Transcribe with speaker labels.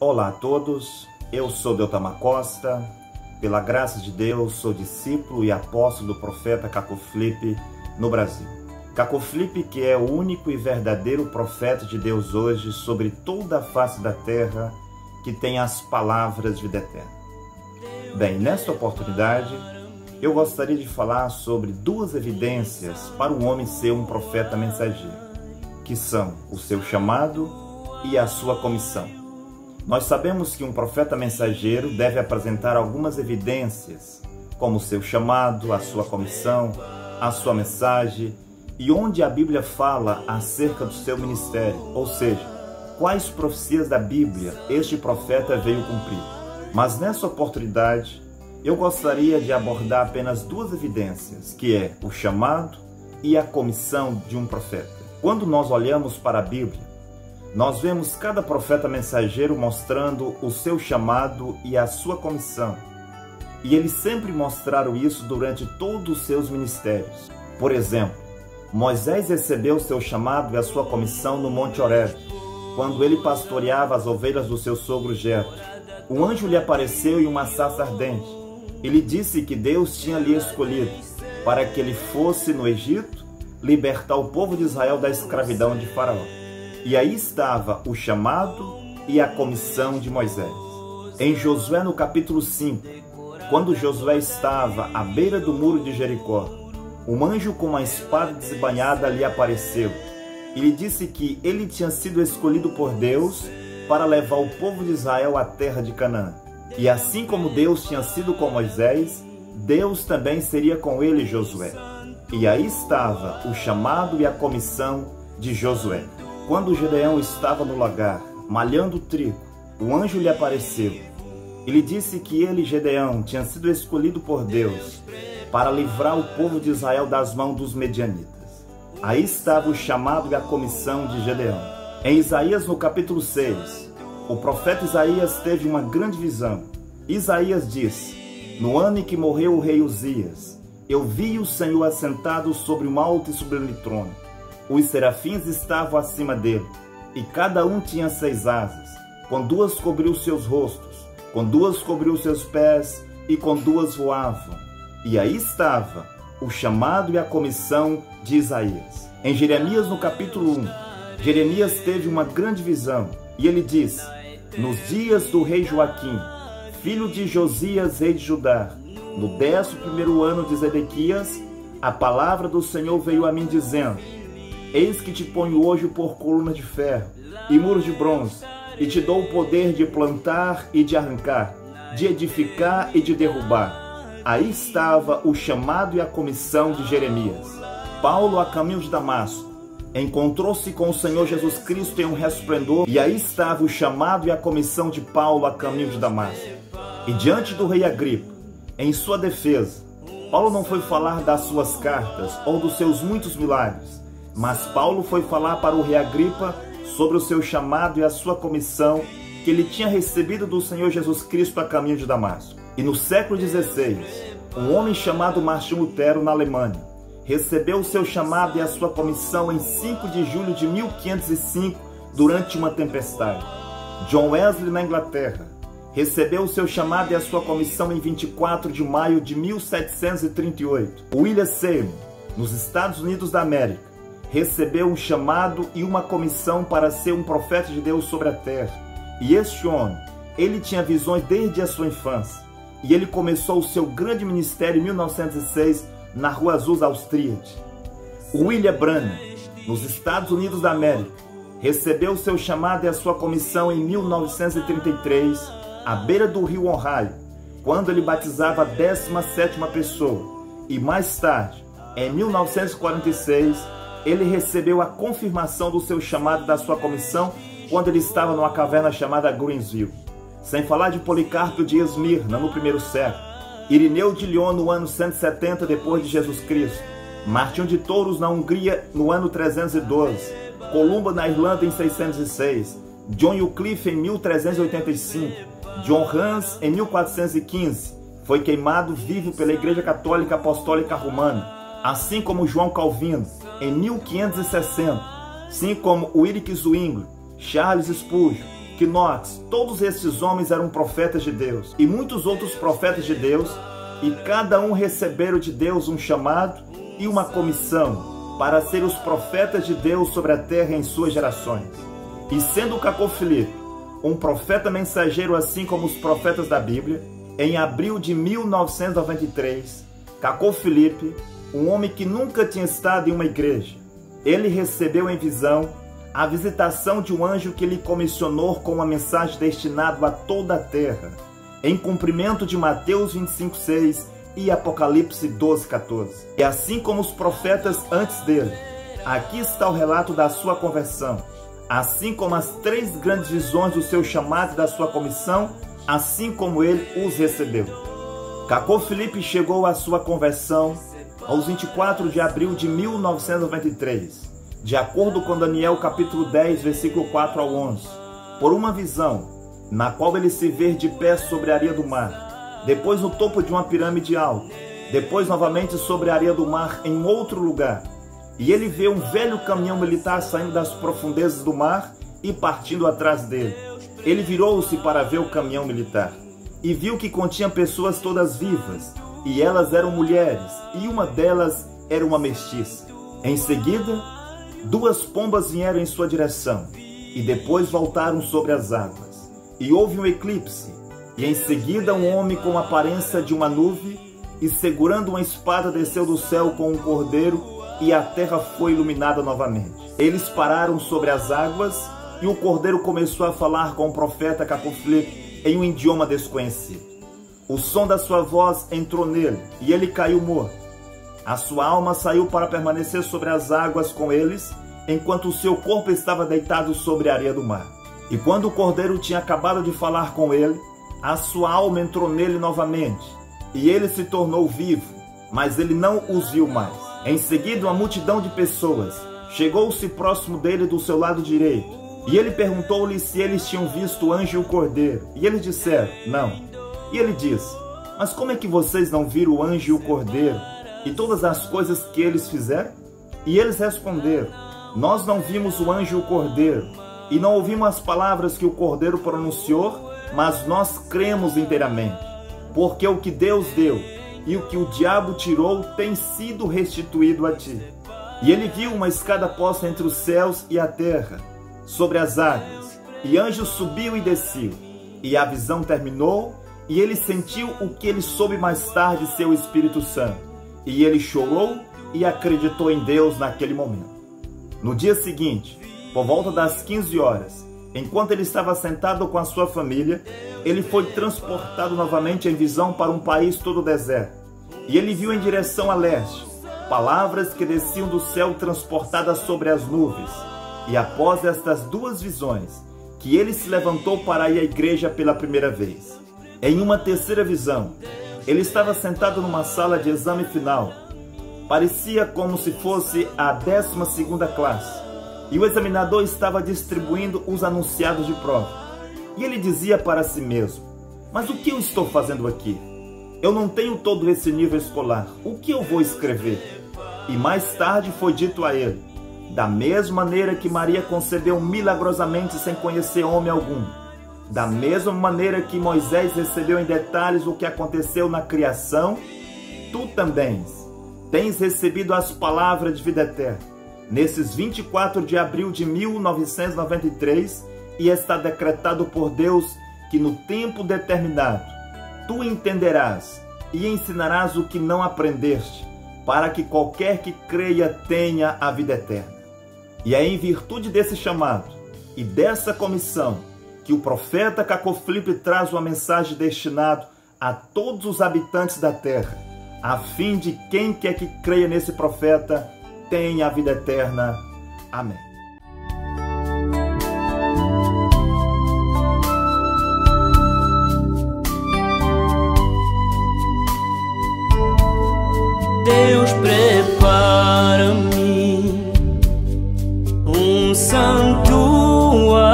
Speaker 1: Olá a todos, eu sou Deltamar Costa, pela graça de Deus sou discípulo e apóstolo do profeta Caco Filipe no Brasil. Caco Filipe, que é o único e verdadeiro profeta de Deus hoje sobre toda a face da terra, que tem as palavras de vida eterna. Bem, nesta oportunidade, eu gostaria de falar sobre duas evidências para um homem ser um profeta mensageiro, que são o seu chamado e a sua comissão. Nós sabemos que um profeta mensageiro deve apresentar algumas evidências, como o seu chamado, a sua comissão, a sua mensagem e onde a Bíblia fala acerca do seu ministério, ou seja, quais profecias da Bíblia este profeta veio cumprir. Mas nessa oportunidade, eu gostaria de abordar apenas duas evidências, que é o chamado e a comissão de um profeta. Quando nós olhamos para a Bíblia, nós vemos cada profeta mensageiro mostrando o seu chamado e a sua comissão. E eles sempre mostraram isso durante todos os seus ministérios. Por exemplo, Moisés recebeu seu chamado e a sua comissão no Monte Horebe, quando ele pastoreava as ovelhas do seu sogro Jetro. Um anjo lhe apareceu em uma sarça ardente. Ele disse que Deus tinha lhe escolhido para que ele fosse no Egito libertar o povo de Israel da escravidão de Faraó. E aí estava o chamado e a comissão de Moisés. Em Josué, no capítulo 5, quando Josué estava à beira do muro de Jericó, um anjo com uma espada desembainhada lhe apareceu e lhe disse que ele tinha sido escolhido por Deus para levar o povo de Israel à terra de Canaã. E assim como Deus tinha sido com Moisés, Deus também seria com ele, Josué. E aí estava o chamado e a comissão de Josué. Quando Gedeão estava no lagar, malhando trigo, o anjo lhe apareceu. Ele disse que ele, Gedeão, tinha sido escolhido por Deus para livrar o povo de Israel das mãos dos medianitas. Aí estava o chamado e a comissão de Gedeão. Em Isaías, no capítulo 6, o profeta Isaías teve uma grande visão. Isaías disse: no ano em que morreu o rei Uzias, eu vi o Senhor assentado sobre um alto e sublime trono. Os serafins estavam acima dele, e cada um tinha 6 asas. Com 2 cobriu seus rostos, com 2 cobriu seus pés, e com 2 voavam. E aí estava o chamado e a comissão de Isaías. Em Jeremias, no capítulo 1, Jeremias teve uma grande visão, e ele disse: nos dias do rei Joaquim, filho de Josias, rei de Judá, no 11º ano de Zedequias, a palavra do Senhor veio a mim dizendo: eis que te ponho hoje por coluna de ferro e muros de bronze, e te dou o poder de plantar e de arrancar, de edificar e de derrubar. Aí estava o chamado e a comissão de Jeremias. Paulo, a caminho de Damasco, encontrou-se com o Senhor Jesus Cristo em um resplendor, e aí estava o chamado e a comissão de Paulo a caminho de Damasco. E diante do rei Agripa, em sua defesa, Paulo não foi falar das suas cartas ou dos seus muitos milagres, mas Paulo foi falar para o rei Agripa sobre o seu chamado e a sua comissão que ele tinha recebido do Senhor Jesus Cristo a caminho de Damasco. E no século XVI, um homem chamado Martinho Lutero, na Alemanha, recebeu o seu chamado e a sua comissão em 5 de julho de 1505, durante uma tempestade. John Wesley, na Inglaterra, recebeu o seu chamado e a sua comissão em 24 de maio de 1738. William Seymour, nos Estados Unidos da América, recebeu um chamado e uma comissão para ser um profeta de Deus sobre a terra. E este homem, ele tinha visões desde a sua infância. E ele começou o seu grande ministério em 1906, na Rua Azusa Austríade. William Branham, nos Estados Unidos da América, recebeu o seu chamado e a sua comissão em 1933, à beira do rio Ohio, quando ele batizava a 17ª pessoa. E mais tarde, em 1946, ele recebeu a confirmação do seu chamado e da sua comissão quando ele estava numa caverna chamada Greensville. Sem falar de Policarpo de Esmirna, no 1º século, Irineu de Lyon, no ano 170 depois de Jesus Cristo, Martinho de Touros, na Hungria, no ano 312, Columba, na Irlanda, em 606, John Wycliffe, em 1385, John Hus, em 1415, foi queimado vivo pela Igreja Católica Apostólica Romana, assim como João Calvino, em 1560, assim como Ulrich Zwingli, Charles Spurgeon, que note, todos esses homens eram profetas de Deus e muitos outros profetas de Deus, e cada um receberam de Deus um chamado e uma comissão para ser os profetas de Deus sobre a terra em suas gerações. E sendo Cacofilipe um profeta mensageiro assim como os profetas da Bíblia, em abril de 1993, Cacofilipe, um homem que nunca tinha estado em uma igreja, ele recebeu em visão a visitação de um anjo que lhe comissionou com uma mensagem destinada a toda a terra, em cumprimento de Mateus 25:6 e Apocalipse 12:14. E assim como os profetas antes dele, aqui está o relato da sua conversão, assim como as 3 grandes visões do seu chamado e da sua comissão, assim como ele os recebeu. Cacofilipe chegou à sua conversão aos 24 de abril de 1993, de acordo com Daniel capítulo 10, versículo 4 ao 11, por uma visão, na qual ele se vê de pé sobre a areia do mar, depois no topo de uma pirâmide alta, depois novamente sobre a areia do mar em outro lugar, e ele vê um velho caminhão militar saindo das profundezas do mar e partindo atrás dele. Ele virou-se para ver o caminhão militar, e viu que continha pessoas todas vivas, e elas eram mulheres, e uma delas era uma mestiça. Em seguida, 2 pombas vieram em sua direção, e depois voltaram sobre as águas. E houve um eclipse, e em seguida um homem com a aparência de uma nuvem, e segurando uma espada desceu do céu com um cordeiro, e a terra foi iluminada novamente. Eles pararam sobre as águas, e o cordeiro começou a falar com o profeta Cacofilipe em um idioma desconhecido. O som da sua voz entrou nele, e ele caiu morto. A sua alma saiu para permanecer sobre as águas com eles, enquanto o seu corpo estava deitado sobre a areia do mar. E quando o cordeiro tinha acabado de falar com ele, a sua alma entrou nele novamente, e ele se tornou vivo, mas ele não os viu mais. Em seguida, uma multidão de pessoas chegou-se próximo dele do seu lado direito, e ele perguntou-lhe se eles tinham visto o anjo e o cordeiro, e eles disseram, não. E ele disse, mas como é que vocês não viram o anjo e o cordeiro, e todas as coisas que eles fizeram? E eles responderam, nós não vimos o anjo e o cordeiro, e não ouvimos as palavras que o cordeiro pronunciou, mas nós cremos inteiramente, porque o que Deus deu e o que o diabo tirou tem sido restituído a ti. E ele viu uma escada posta entre os céus e a terra, sobre as águas, e anjos subiu e desciam, e a visão terminou, e ele sentiu o que ele soube mais tarde ser o Espírito Santo. E ele chorou e acreditou em Deus naquele momento. No dia seguinte, por volta das 15 horas, enquanto ele estava sentado com a sua família, ele foi transportado novamente em visão para um país todo deserto. E ele viu em direção a leste, palavras que desciam do céu transportadas sobre as nuvens. E após estas 2 visões, que ele se levantou para ir à igreja pela primeira vez. Em uma terceira visão, ele estava sentado numa sala de exame final. Parecia como se fosse a 12ª classe. E o examinador estava distribuindo os anunciados de prova. E ele dizia para si mesmo, mas o que eu estou fazendo aqui? Eu não tenho todo esse nível escolar. O que eu vou escrever? E mais tarde foi dito a ele, da mesma maneira que Maria concebeu milagrosamente sem conhecer homem algum, da mesma maneira que Moisés recebeu em detalhes o que aconteceu na criação, tu também tens recebido as palavras de vida eterna, nesses 24 de abril de 1993, e está decretado por Deus que no tempo determinado, tu entenderás e ensinarás o que não aprendeste, para que qualquer que creia tenha a vida eterna. E é em virtude desse chamado e dessa comissão que o profeta Cacofilipe traz uma mensagem destinada a todos os habitantes da terra, a fim de quem quer que creia nesse profeta tenha a vida eterna. Amém.
Speaker 2: Deus prepara-me um santuário